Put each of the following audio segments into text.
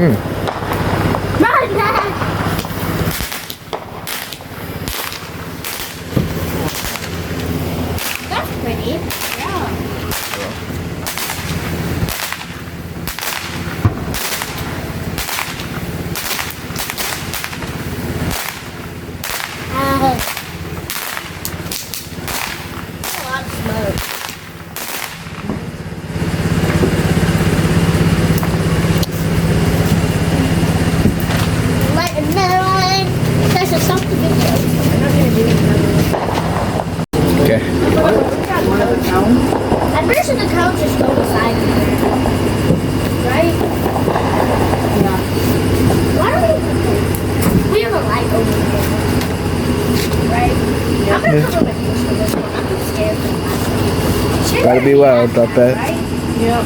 Run, Dad! That's pretty. Yeah. A lot of smoke. Okay. I'm pretty sure the cow just go beside me. Right? Yeah. Why are we have a light over here? Right? I'm gonna cover my face for this one. I'm too scared for that. Gotta be loud about that. Right? Yep.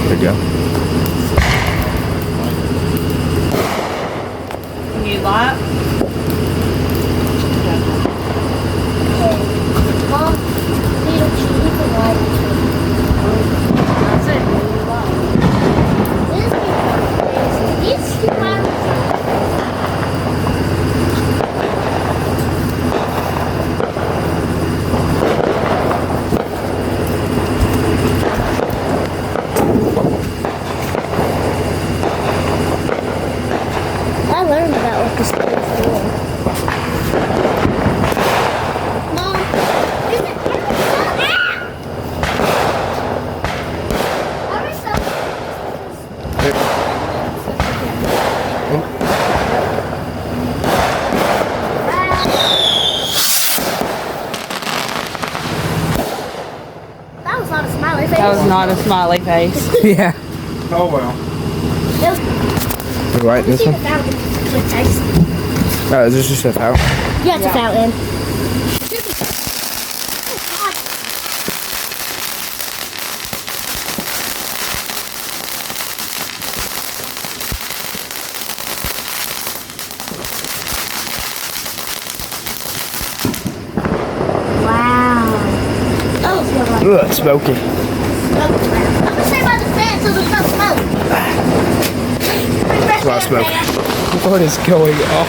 There you go. Need light? Mom, little cheese and light. That's it. You need light. This is crazy. These two items I learned about what this thing is doing. Mom, is it That was not a smiley face. That was not a smiley face. Yeah. Oh well. You like this one? Oh, is this just a fountain? Yeah, it's a fountain. Wow. Oh, Ugh, it's smoky. I'm gonna stay by the fan so there's no smoke. It's a lot of smoke. What is going on?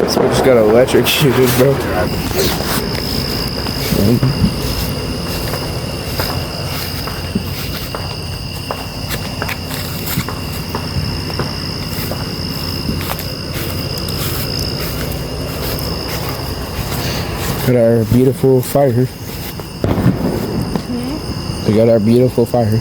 So we just got electrocuted, bro. Got our beautiful fire. We got our beautiful fire.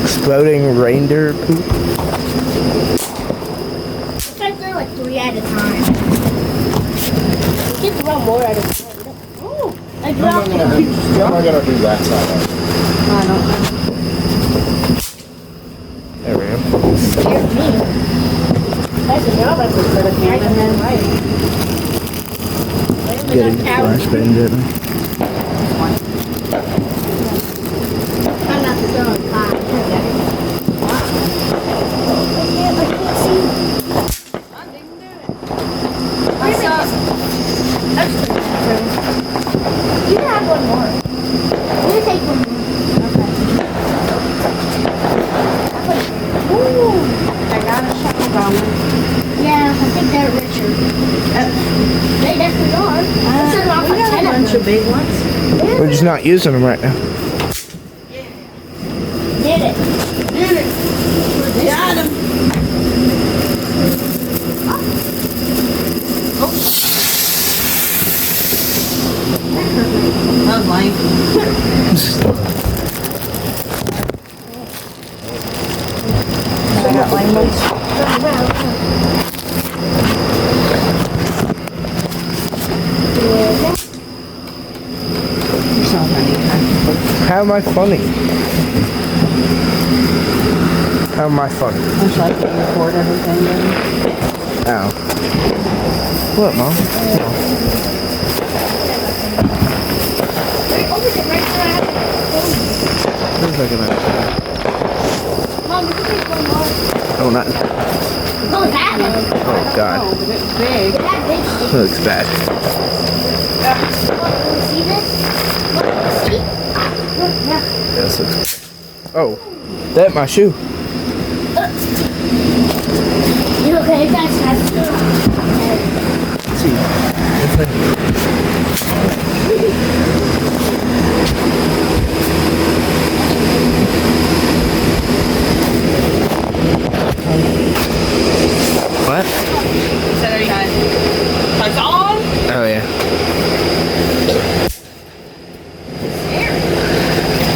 Exploding reindeer poop. Let's try to throw like 3 at a time. You can throw more at a time. Ooh, I dropped it. How am I gonna do that side? I don't know. There we go. Scared me. That's a job I could put a camera in right. Getting flashbang, didn't we? I'm not throwing five. I can't see. I saw. You can have one more. You can take one more. Ooh. I got a shovel going. Yeah, I think they're richer. They definitely are. This is off We like got 10 a of bunch them. of big ones. We're just not using them right now. Did it. Got him. That was lame. I got lame ones. You're so funny. How am I funny? How my phone? I'm sure I can record everything. Then. Ow. What, Mom? Oh. Right over there, right where I have the Feels like an Mom, you can take one more. Oh, not. Go with that one. Oh, God. Oh, but it's big. That big shit. That looks bad. Look, can you see this? Look, see? Look, yeah. This looks. Oh, that my shoe. You okay? That's okay. Let's see. What? So there you go. Lights on. Oh, yeah.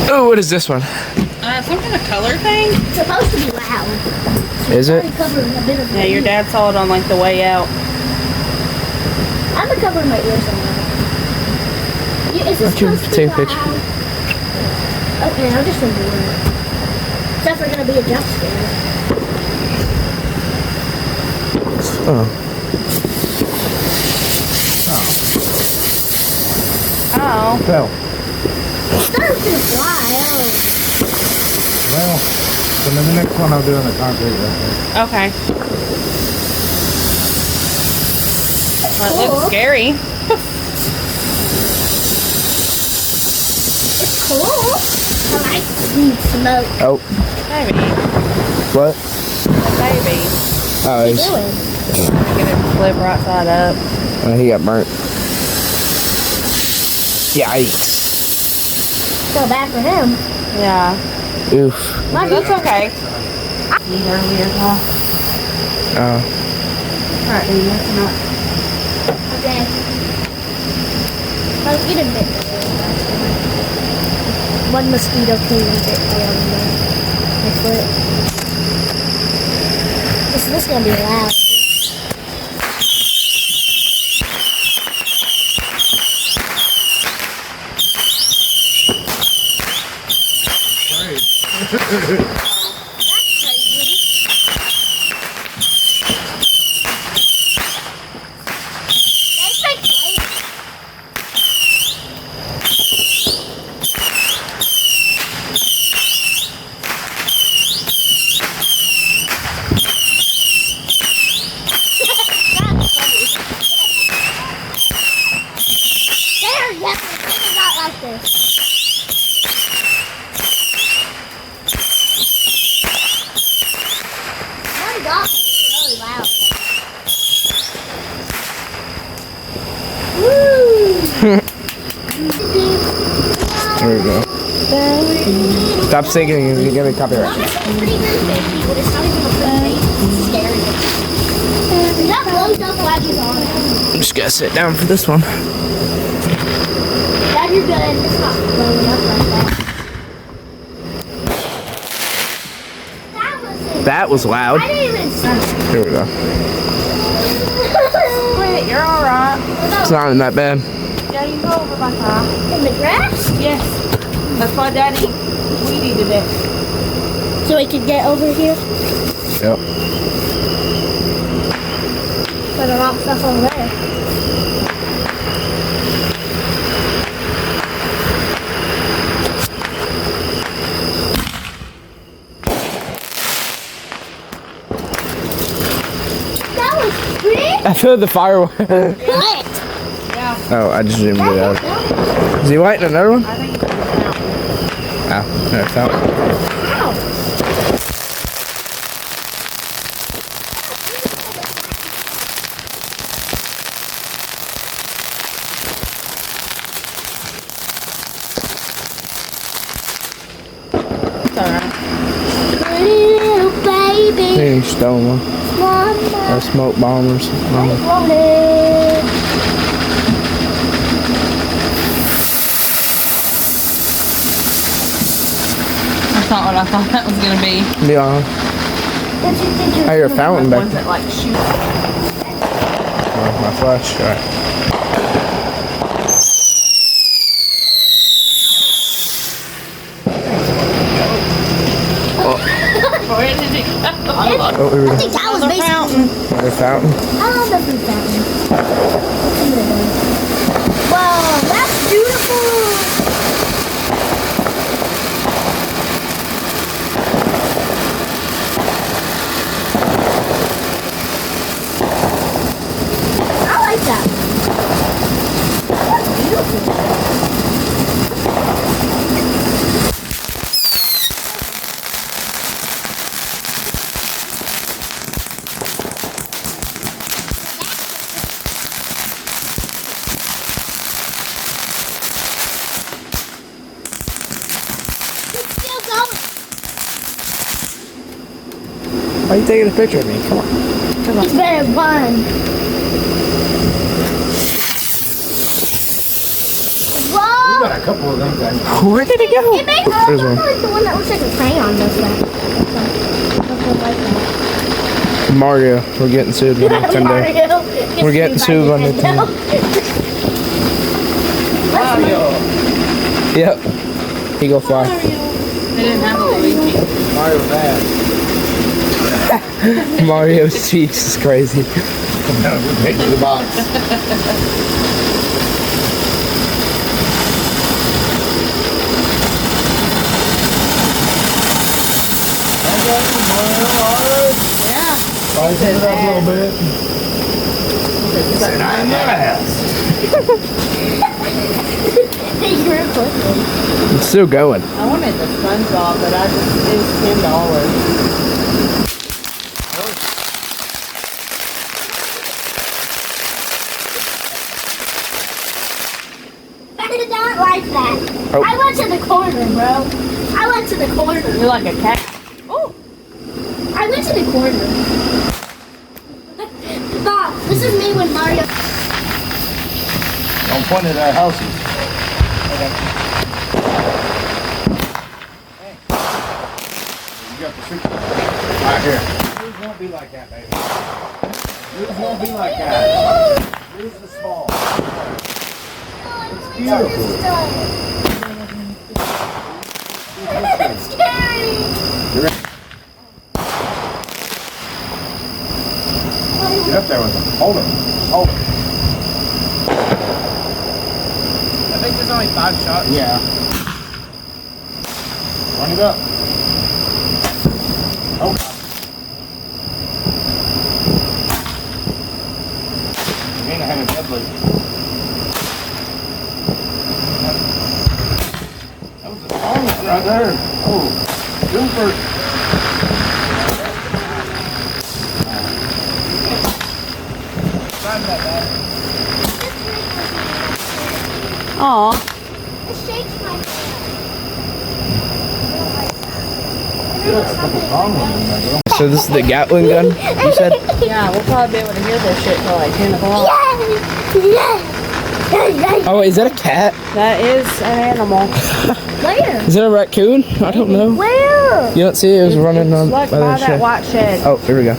Oh, what is this one? Some kind of color thing. It's supposed to be loud. Is it? I'm covering a bit of Yeah, your dad saw it on like the way out. I'm gonna cover my ears on that. Is this Why don't you supposed to be take a picture? loud? Okay, I'll just ignore it. It's definitely gonna be a jump scare. Oh. Oh. Well. It's starting to fly. Well, then the next one I'll do on the concrete right there. Okay. Well, it Cool. looks scary. It's cool. I like smoke. Oh. Baby. What? Baby. Oh, What are you he's, doing? Get it to flip right side up. he got burnt. Yikes. So bad for him. Yeah. Oof. Why That's okay. Need earlier, huh? Oh. Alright, then that's not. Okay. I'll get a bit. One mosquito came and bit me on my foot. This is gonna be loud. There we go. Stop singing, you're gonna copyright. It's pretty good, baby, but it's not even a good baby. It's scary. Is that closed up flashes on? I'm just gonna sit down for this one. Dad, you're good. It's not blowing up like that. That was loud. I didn't even see. Here we go. Wait, you're alright. It's not even that bad. Yeah, you can go over my car. In the grass? Yes. That's why Daddy weeded it. So we could get over here? Yep. Put a lot of stuff over there. That was pretty I feel the firework. lit. Yeah. Oh, I just zoomed it out. Is he lighting another one? I think it's out. Oh, no, it's out. Wow. It's alright. Pretty little baby. He stole one. Mama. Or smoke bombers. I want it. That's not what I thought that was gonna be. Be honest. Don't you think you're I hear a fountain back Ones there. that like shoot. Oh, my flash. All right. Where did Oh, here we I go. think that was Another basically. fountain. Another fountain. I love the food fountain. Wow, that's beautiful. I like that. That's beautiful. It's still going. Why are you taking a picture of me? Come on. It's better run. Whoa! Got a couple of them things. Where did it go? It makes There's one. like the one that looks like a crayon does that. Something like that. Mario. We're getting sued by Nintendo. Mario. We're getting sued by Nintendo. Mario. Yep. Eagle fly. They didn't have a Luigi. Mario bad. Mario's cheeks is crazy. No, take the box. Yeah. Spice it up a little bit. And I'm your ass. You're close. It's still going. I wanted the SpongeBob, but I just it was $10. I did not like that. Oh. I went to the corner, bro. I went to the corner. You're like a cat. Oh. I went to the corner. Bob, this is me when Mario. Don't point at our houses. You got the secret. Right here. Yours won't be like that, baby. Yours won't be like that. Yours is small. It's beautiful. It's scary. Get up there with them. Hold them. Hold them. I think there's only 5 shots. Yeah. Run it up. Oh. You ain't had a deadly. That was a strong one right there. Oh, super. Aw. It shakes my hand. You got a couple strong ones in there, girl. So this is the Gatling gun, you said? Yeah, we'll probably be able to hear this shit till like 10 o'clock. Oh, is that a cat? That is an animal. Where? Is that a raccoon? I don't know. Where? You don't see it? It was running on Look by by the that shed. white shed. Oh, here we go.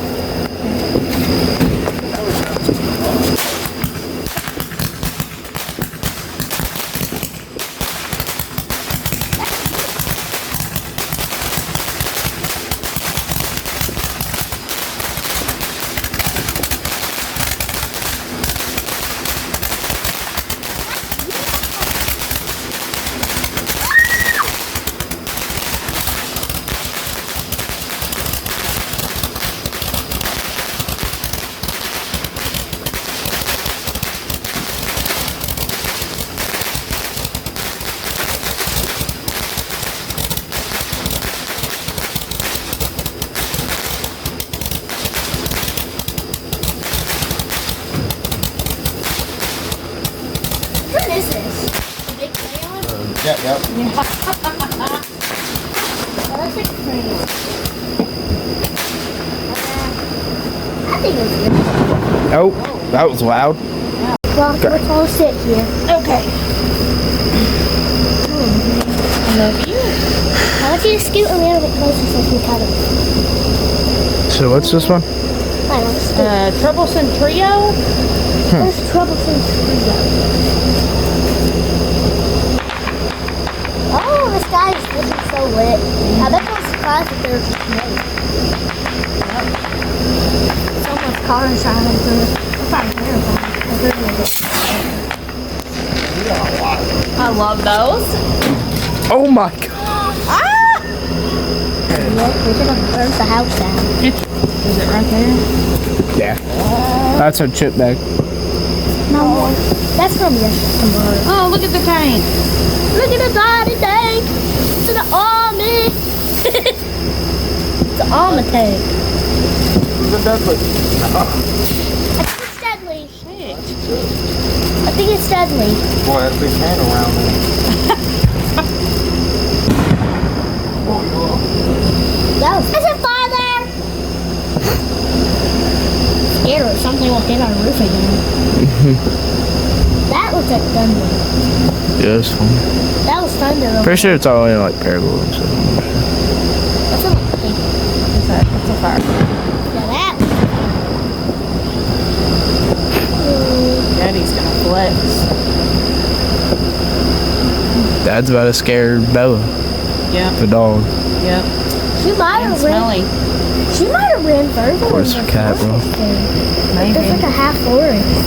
What is this? A big crayon? Yep. Oh, that's like a crayon. I think it's good. Oh, that was loud. Well, let's all sit here. Okay. I want you to scoot a little bit closer so I can cut it. So what's this one? I don't scoot. Troublesome Trio? There's troublesome trio. Oh, the sky is looking so lit. I bet I'm surprised that there's snow. car and shine into it. It's probably terrifying. I love those. Oh my god. Ah! Look, we're gonna burn the house down. Is it right there? Yeah. That's a chip bag. No, that's from yesterday. Oh, look at the tank. Look at the body tank. It's an army. It's an army tank. Who's in Dudley? I think it's deadly. I think it's deadly. Boy, that big hand around there. There's a fire there. Scared or something will hit our roof again. That looks like thunder. Yeah, it's fun. That was thunder. Pretty sure it's all in like parallel and stuff. What's in the thing? What's that? It's a fire. Yeah, that. Daddy's gonna flex. Dad's about to scare Bella, Yep. the dog. Yep. She might And have ran. smelly. She might have ran further. Or it's in a the cat, bro. forest there. Maybe. There's like a half forest.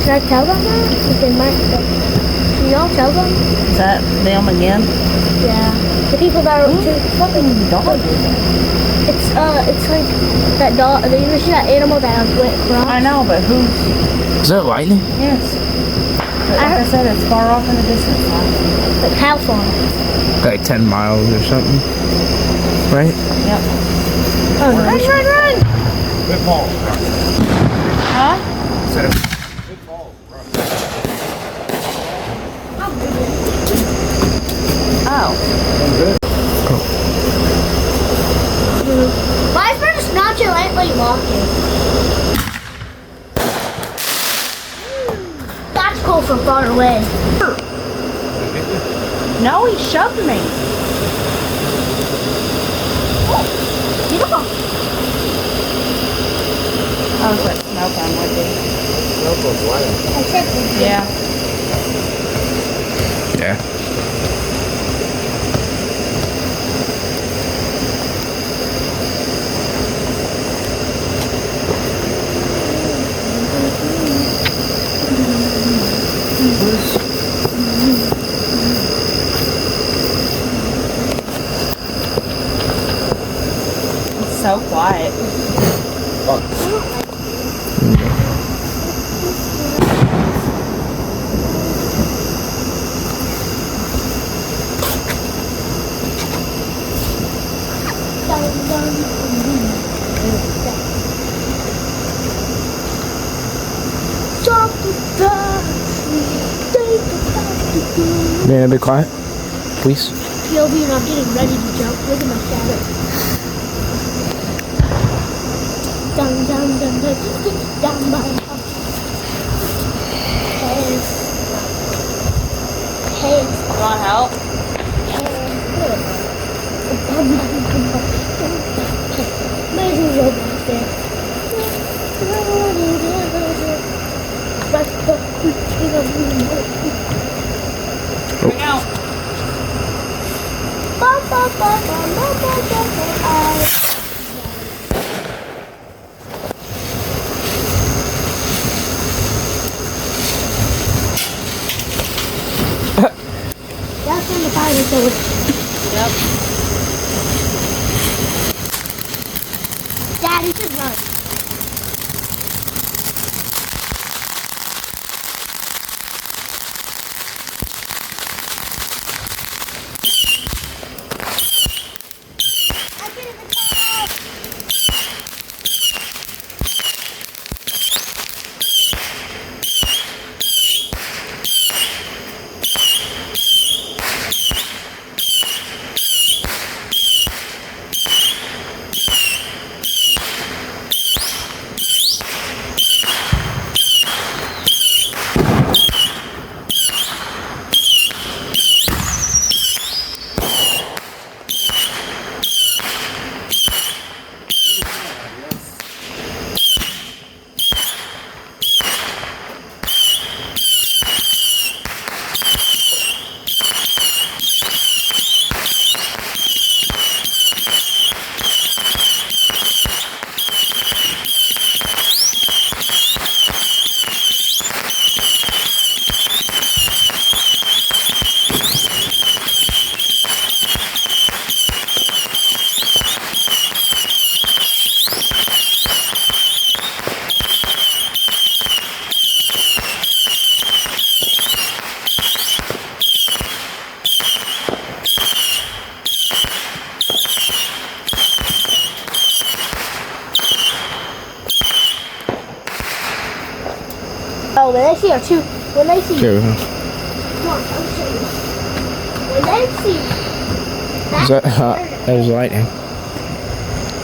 Should I tell them that? If they might. Can y'all tell them? Is that them again? Yeah. The people that are fucking Dog. It's like that dog. You ever see that animal that went across? I know, but who's? Is that lightning? Yes. But like I said, it's far off in the distance. Like how far? Like 10 miles or something. Right? Yep. Oh no. Run! It falls. Huh? Said it falls. Oh. Why is there just nonchalantly walking? That's cool from far away. No, he shoved me. Beautiful. I was like, smoke on with it. I said Yeah. Yeah. It's so quiet. May I be quiet? Please? POV and I'm getting ready to jump. Look at my shadow. Dum dum dum dum dum dum. Hey. You want help? Amazing robots there. Here we go. That's when the fire was over. Yep. Daddy should run. I get in the car. when they see our two, when they see, Okay. come on, I'll show you. When they see Is that that was lightning.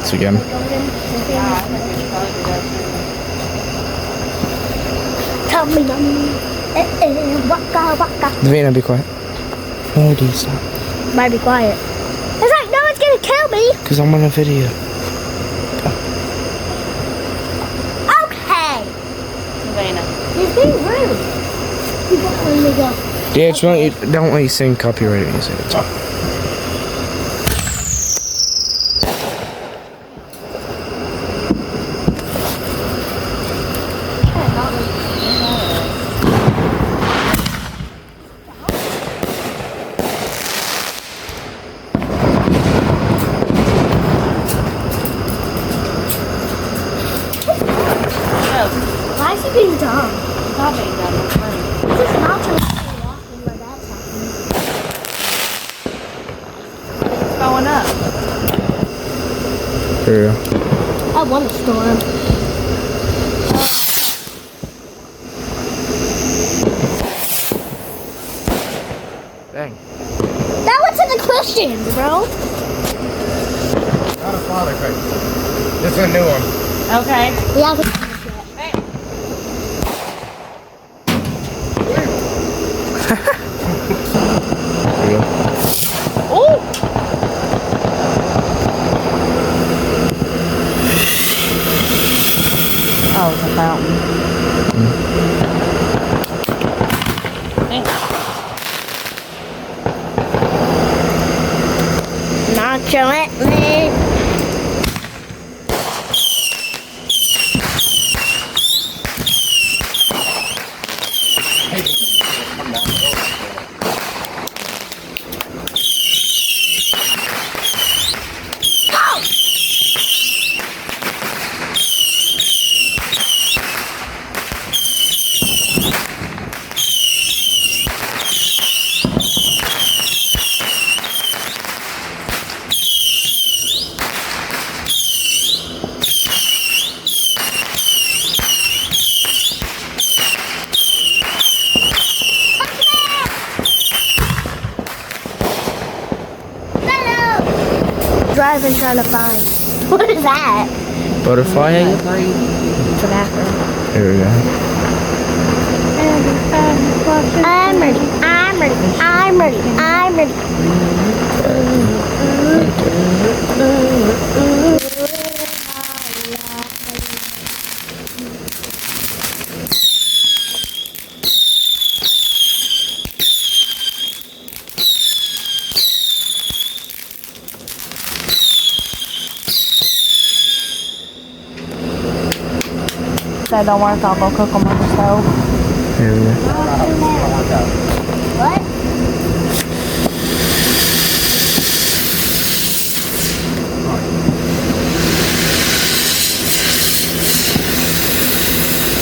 So again. Tell me, waka waka. Davina, be quiet. Why do you stop? Might be quiet. It's like no one's gonna kill me. Because I'm on a video. Okay. Savannah. He's being rude. He won't let me go. Yeah, it's not, don't let you sing copyrighted music. It's all. Why is he being dumb? Not being done. It's funny. He's just not trying to walk when my dad's talking. It's going up. For real. I want a storm. Dang. That one's in the Christians, bro. Not a father figure. This is a new one. Okay. We haven't. For real. Ooh. Oh, it's a fountain. Nonchalantly. Driving trying to find. What is that? Butterfly egg? It's a bathroom. There we go. I'm ready. I'm ready. I'm ready. I'm ready. That don't work. I'll go cook them on the stove. There we go. What?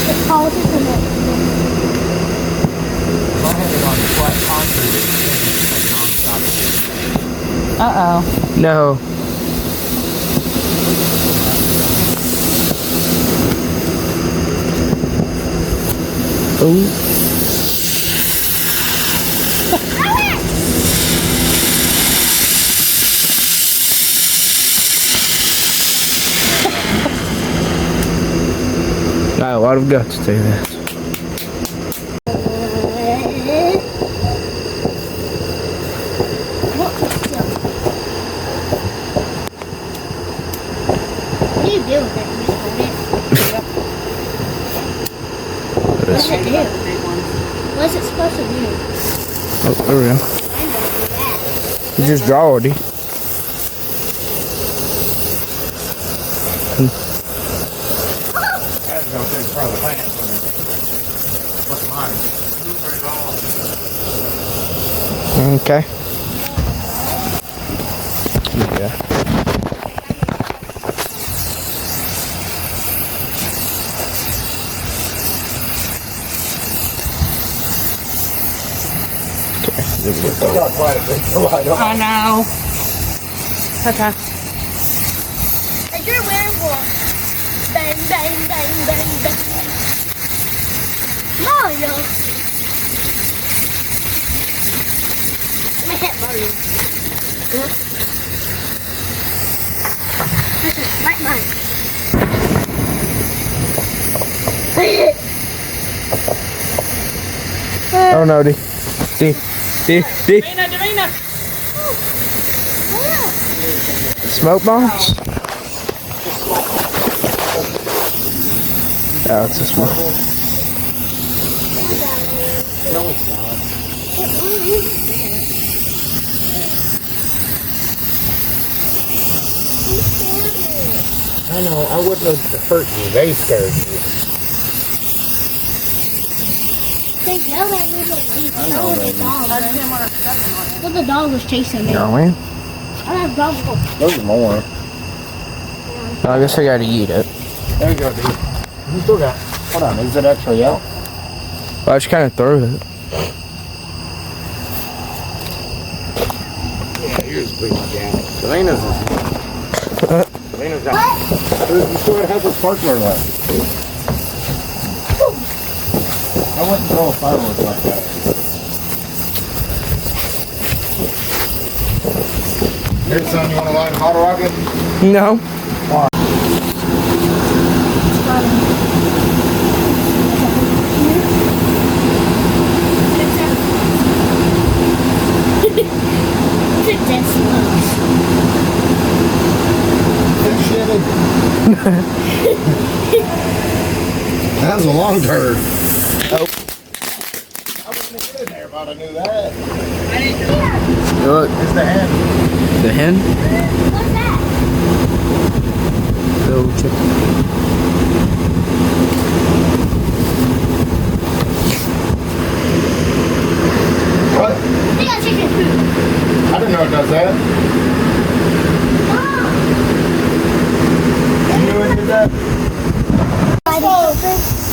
It's called in it. Uh-oh. No. Oh. Got a lot of guts to do this. What do you do with it? You just hold it? What does it do? What's it supposed to do? Oh, there we go. I know do that. You just draw it. That's going to in front of the pants. What's mine? Okay. Yeah. Okay, there we go. Got quite a big light on. I know. Okay. Like you're wearing for bang, bang, bang, bang, bang. Mario. My head Mario. Right mine. Oh no, D. Davina. Smoke bombs? Oh, it's a smoke. No, it's not. I know, I wouldn't have hurt you. They scared you. They yelled at me to leave. I know, baby. Well, the dog was chasing me. No, man. I have dogs. Those are more. I guess I gotta eat it. There you go, dude. You still got. Hold on, is it actually out? I just kind of threw it. Yeah, yours is pretty much out. Selena's is. Selena's got. You still gotta have the sparkler left. I wouldn't throw a firework like that. Here, son, you want to light a hot rocket? No. That was a long turd. Oh. I wouldn't have been in there if I'd have knew that. Look, It's the hen. the hen. What's that? Little chicken. What? They got chicken food. I didn't know it does that. You knew it did that?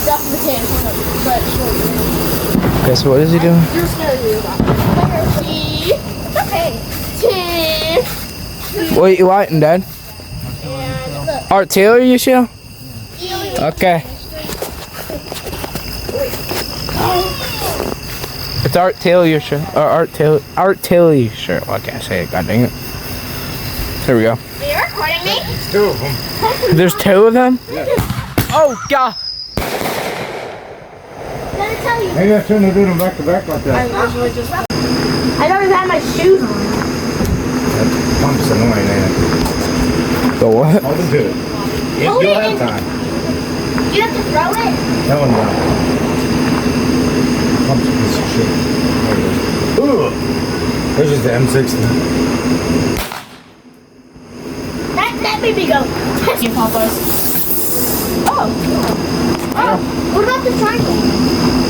Drop the can. Okay, so what is he doing? You're scared of okay. What are you lighting, Dad? Artillery, you shall? Okay. It's artillery shirt. Or artillery shirt. Why can't I say it? God dang it. There we go. You're recording me? It's two of them. There's two of them? Yeah. Oh, God. Let me tell you. Maybe I shouldn't have done them back to back like that. I don't even have my shoes on. That pump's annoying, ain't it? The what? Hold it to it. Hold You'll it have in- time. You have to throw it? That one down. Pump's a piece of shit. There it is. Ugh. There's just the M60. That made me go. You Popeyes. Oh. What about the triangle?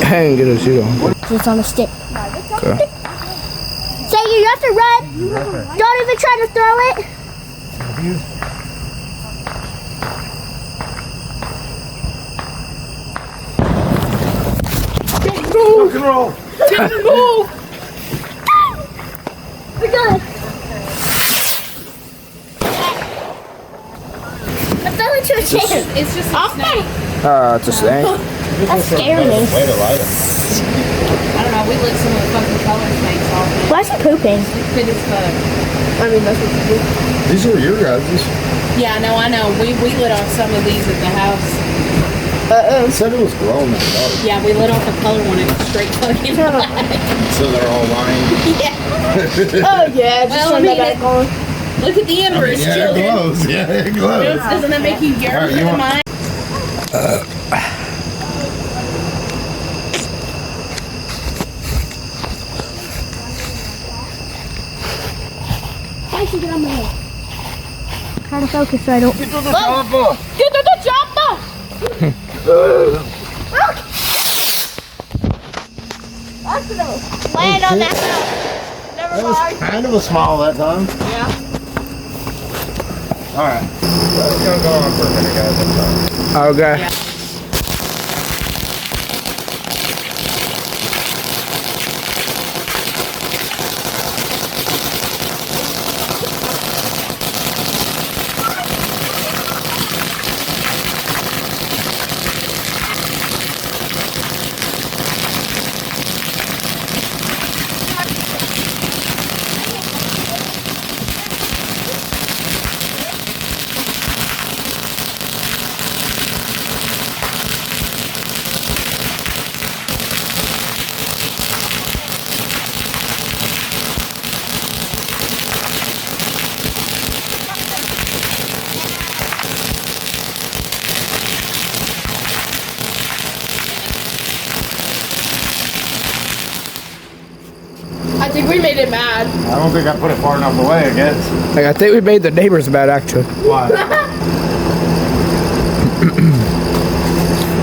I didn't get a shoe on. It's on a stick. Okay. Say you have to run. Don't even try to throw it. Rock and roll. We're good. I fell into a chair. It's just a snake. It's a snake. That's scary. Way to light it. I don't know. We lit some of the fucking color snakes off. Why is he pooping? Stupid as fuck. I mean, that's what you do. These are your guys'. Yeah, no, I know. We lit off some of these at the house. It said it was grown and dark. Yeah, we lit off a color one and it's straight fucking black. So they're all lying. Yeah. Oh, yeah. Just Well, I turn mean, that back on. Look at the embers, Yeah, it children. glows. Yeah, it glows. Doesn't that make you All yearn right, for you the want- mind? Why should get on my head? Try to focus so I don't. Get to the top. Get to the chopper! Land on that house. Never That was mind. kind of a smile that time. Yeah. All right. That's gonna go on for a minute, guys. I'm sorry. Okay. Yeah. we made it mad. I don't think I put it far enough away, I guess. Like, I think we made the neighbors mad, actually. Why?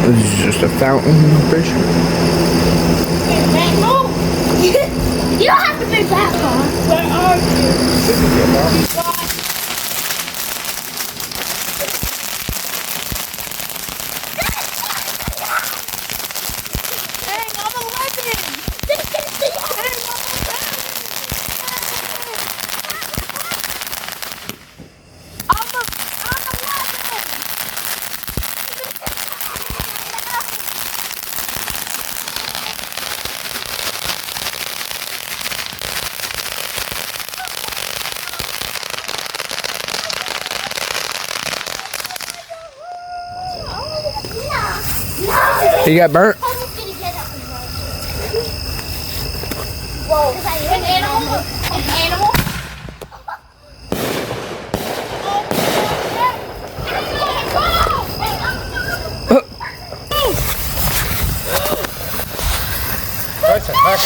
This is just a fountain fish. You don't have to move that far. Where are you? Hey, I'm 11. You got burnt? Whoa. An animal? An animal? That's a pack.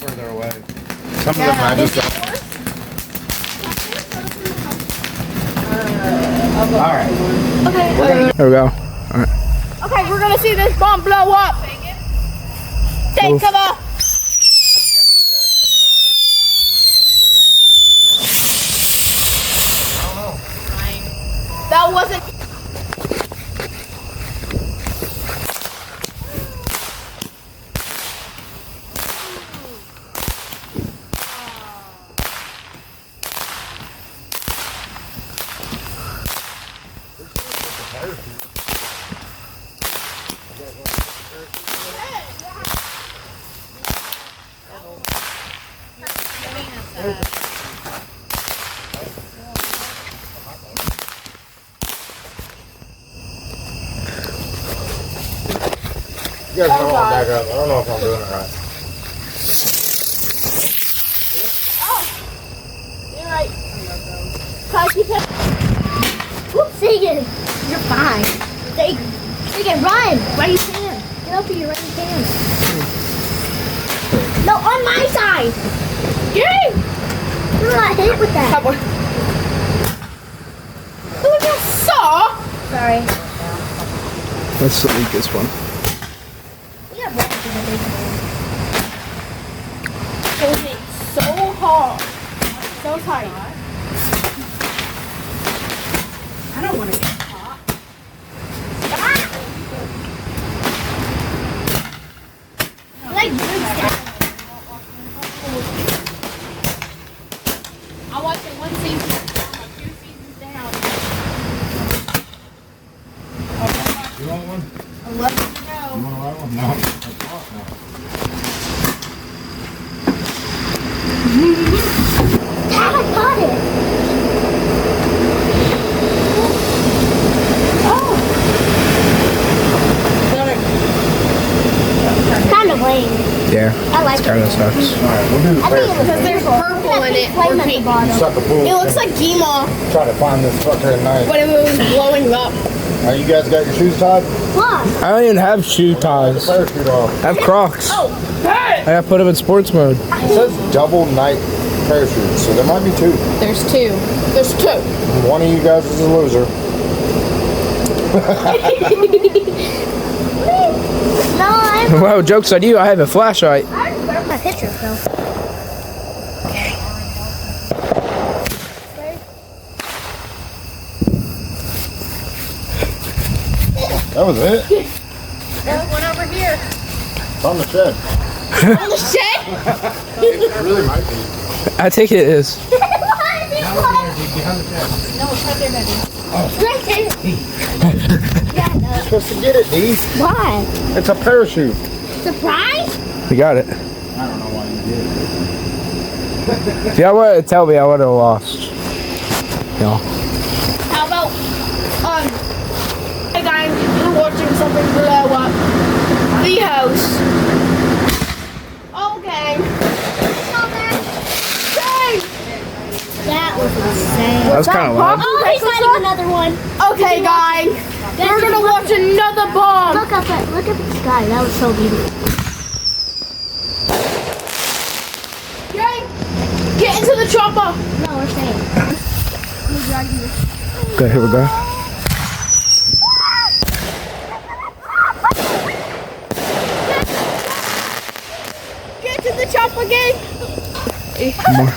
Further away. Some of them I just got. Alright. There we go. Okay, we're gonna see this bomb blow up. Take Oof. cover. That wasn't. You guys know I'm back up. I don't know if I'm doing it right. You're right. Whoop, Sagan. You're fine. Sagan, run. Right hand. Get up with your right hand. No, on my side. Yay! You're not hit with that. Who just saw? Sorry. That's the weakest one. We got bullets in the big one. Hold it so hard. So tight. I don't want to get caught. Like, I watched it one season, a few seasons down. You want one? I love it to know. You want to ride one? No. That's off now. Dad, I got it. Kind of lame. Yeah. I like It's kind of it. sucks. Alright, we'll do the I think it first. looks There's purple in it. flame Or at the pink. bottom. Suck a pool. It looks like Gima, Try to find this fucker at night. but it was blowing up. Now you guys got your shoes tied? What? I don't even have shoe ties. I Parachute off. have Crocs. Oh, hey! I gotta put them in sports mode. It says double night parachutes, so there might be two. There's two. There's two. One of you guys is a loser. No, I'm. Well, joke's on you. I have a flashlight. I already put up my picture, so. That was it. There's one over here. It's on the shed. On the shed? It really might be. I think it is. Why is it closed? Behind the shed. No, it's right there, baby. Right there. Yeah, no. You're supposed to get it, Dee. Why? It's a parachute. Surprise? We got it. I don't know why you did it. If y'all wanted to tell me, I would have lost. No. How about, hey guys, you're watching something blow up the house. Okay. Dang! That was insane. That was kind of loud. Oh, he's lighting another one. Okay, guys. We're gonna watch another bomb. Look at the sky. That was so beautiful. Jay, get into the chopper. No, we're staying. We're dragging this. Okay, here we go. Get to the chopper again. More.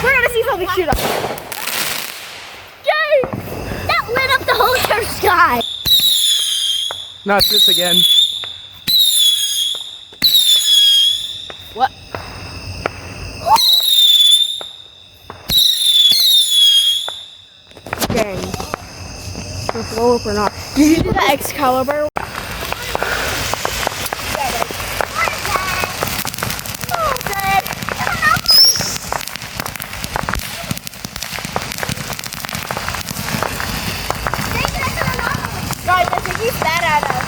We're gonna see something shoot up. Jay, that lit up the whole entire sky. Not this again. What? Dang. Gonna blow up or not? Did you do the Excalibur? Guys, I think he's bad at us.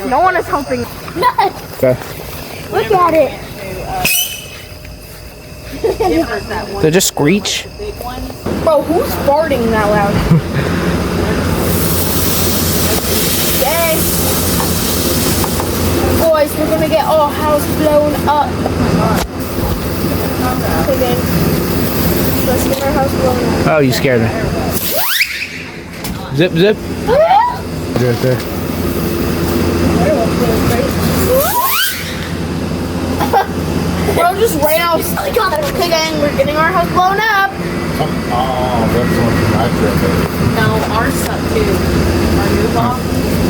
No one is helping. Okay. Look at it. Give us that one They just screech. big one. Bro, who's farting that loud? Dang. Boys, we're gonna get our house blown up. Okay, gang. Let's get our house blown up. Oh, you scared me. Zip, zip. Right there. Bro just ran out. Okay, gang, we're getting our house blown up. Oh, that's one from my trip. No, ours suck too. Our new bomb.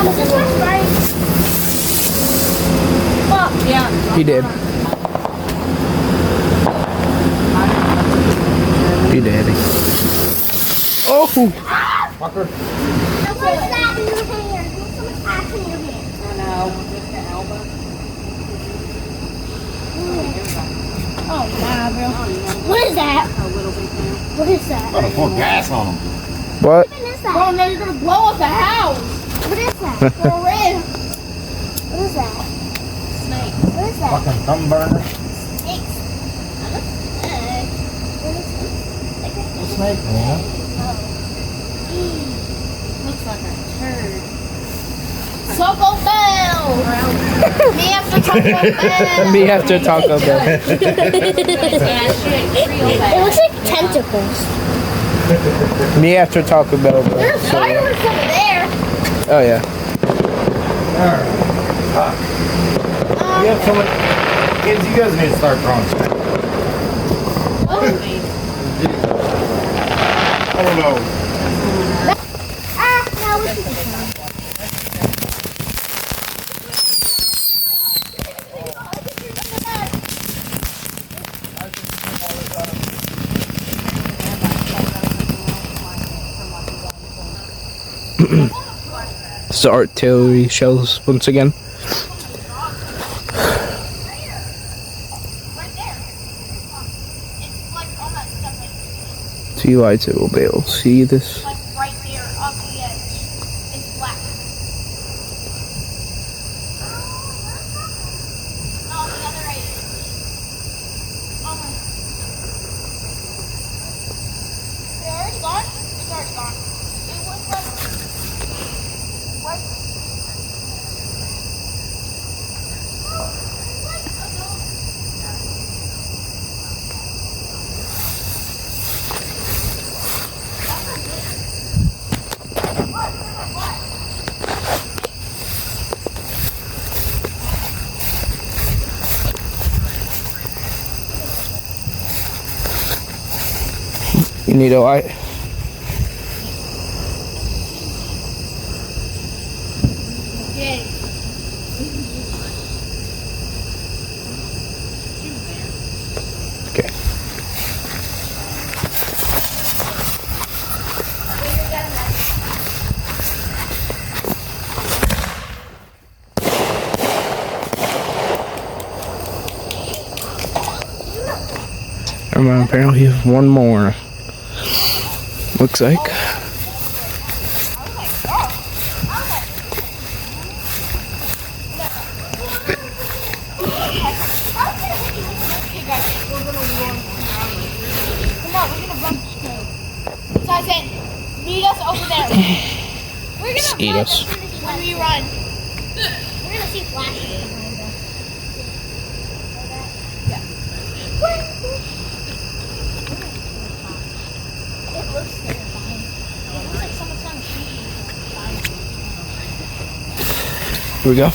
This is my right. Fuck. Yeah. He did. He did. Oh! Fucker. What is that in your hand? There's so much ass in your hand. I know. With the elbow. Oh, wow, bro. What is that? A little bit now. What is that? Gotta pour gas on them. What? What is that? Bro, now you're gonna blow up the house. What is that? For real. What is that? Snake. What is that? Fucking thumb burner. Snakes. What is Snake, man. Looks like a turd. Taco Bell. Me after Taco Bell. Me after Taco Bell. Yeah, shit. Real It bad. looks like tentacles. Me after Taco Bell. Bro. There's fireworks over there. Oh yeah. You have so many kids, you guys need to start throwing snacks. I don't know. No, it's just It's the artillery shells once again. TY2 will be able to see this. like right there on the edge. It's black. No, the other right. Oh my. Is it already gone? It's already gone. It was like right. You need a light. Okay. Okay. Come on, apparently one more. Looks like. Come on, we're gonna run straight. So I said, meet us over there. We're gonna Eat run us. when we run. We're gonna see flashes behind us. Yeah. It looks terrifying. It looks like someone's trying to shoot me. Here we go.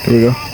Here we go.